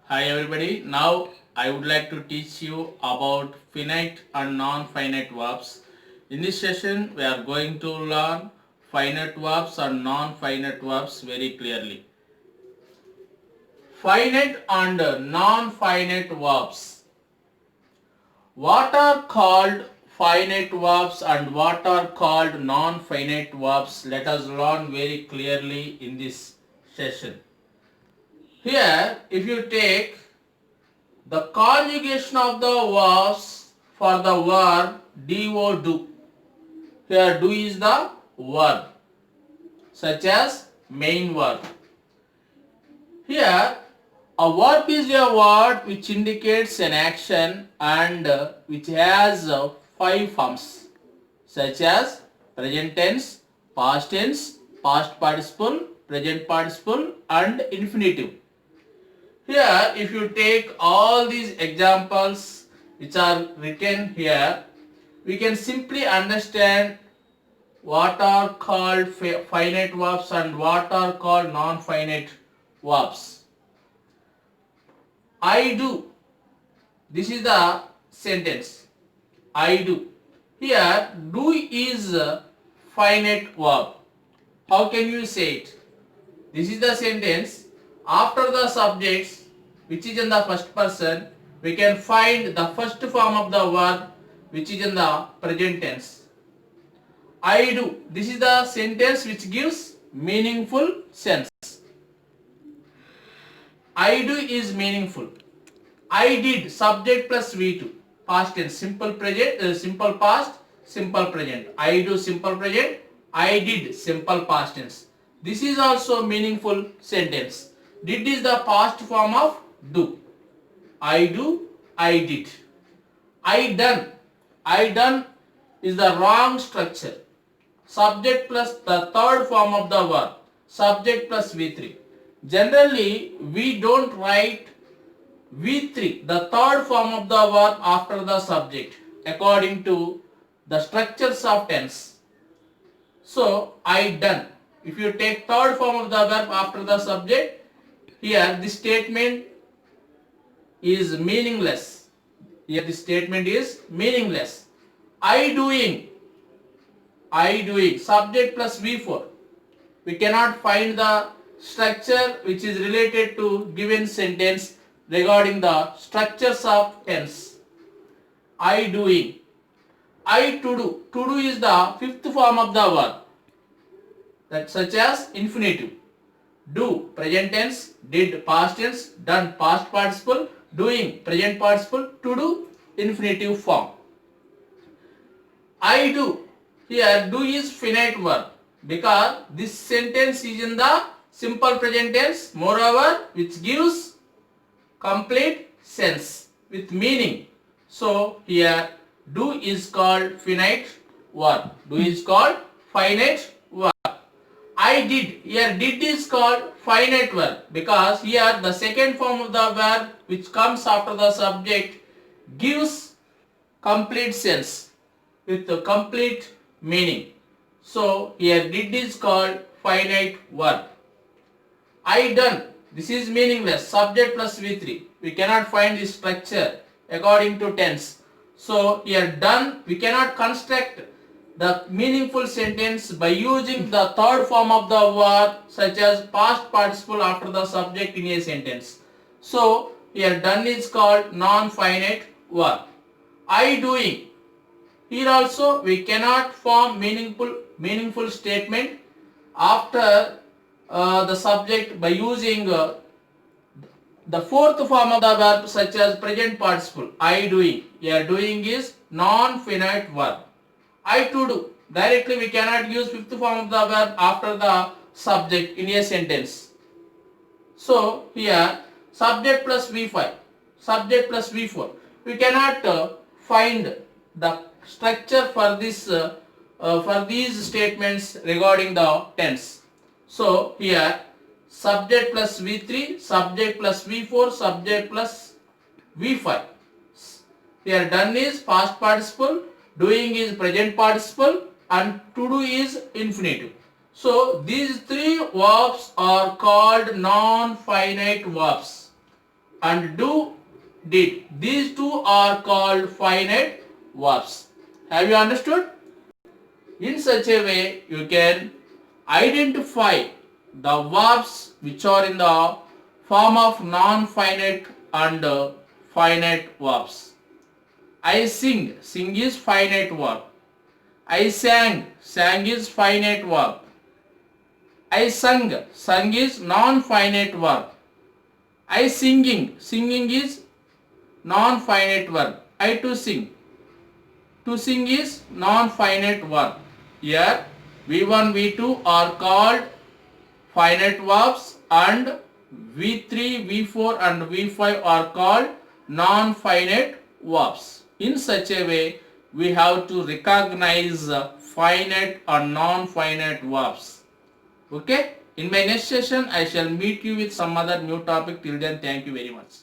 Hi everybody. Now I would like to teach you about finite and non-finite verbs. In this session we are going to learn finite verbs and non-finite verbs very clearly. Finite and non-finite verbs. What are called finite verbs and what are called non-finite verbs? Let us learn very clearly in this session. Here if you take the conjugation of the verbs for the verb do. Here do is the verb such as main verb. Here a verb is a word which indicates an action and which has five forms such as present tense, past participle, present participle and infinitive. Here if you take all these examples which are written here, we can simply understand what are called finite verbs and what are called non-finite verbs. I do. This is the sentence. I do. Here do is a finite verb. How can you say it? This is the sentence. After the subjects which is in the first person, we can find the first form of the verb which is in the present tense. I do. This is the sentence which gives meaningful sense. I do is meaningful. I did, subject plus V2. Past tense, simple present, simple past, simple present. I do, simple present. I did, simple past tense. This is also meaningful sentence. Did is the past form of do. I do, I did. I done. I done is the wrong structure. Subject plus the third form of the verb. Subject plus V3. Generally, we don't write V3, the third form of the verb after the subject, according to the structures of tense. So, I done. If you take third form of the verb after the subject, here this statement is meaningless. Here this statement is meaningless. I doing, subject plus V4. We cannot find the structure which is related to given sentence regarding the structures of tense. I doing. I to do. To do is the fifth form of the verb. That such as infinitive. Do, present tense, did, past tense, done, past participle, doing, present participle, to do, infinitive form. I do. Here do is finite verb because this sentence is in the simple present tense, moreover which gives complete sense with meaning. So here do is called finite verb. Do is called finite verb. I did. Here did is called finite verb because here the second form of the verb which comes after the subject gives complete sense with the complete meaning. So here did is called finite verb. I done. This is meaningless. Subject plus V3. We cannot find this structure according to tense. So here done, we cannot construct the meaningful sentence by using the third form of the verb such as past participle after the subject in a sentence. So here done is called non-finite verb. I doing. Here also we cannot form meaningful statement after the subject by using the fourth form of the verb such as present participle. I doing. Here doing is non-finite verb. I to do. Directly we cannot use fifth form of the verb after the subject in a sentence. So here subject plus V5, subject plus V4. We cannot find the structure for this for these statements regarding the tense. So here subject plus V3, subject plus V4, subject plus V5. Here done is past participle, doing is present participle and to do is infinitive. So these three verbs are called non-finite verbs. and do, did. These two are called finite verbs. Have you understood? In such a way, you can identify the verbs which are in the form of non-finite and finite verbs. I sing, sing is finite verb. I sang, sang is finite verb. I sung, sung is non-finite verb. I singing, singing is non-finite verb. I to sing is non-finite verb. Here V1, V2 are called finite verbs and V3, V4 and V5 are called non-finite verbs. In such a way, we have to recognize finite or non-finite verbs. Okay? In my next session, I shall meet you with some other new topic. Till then, thank you very much.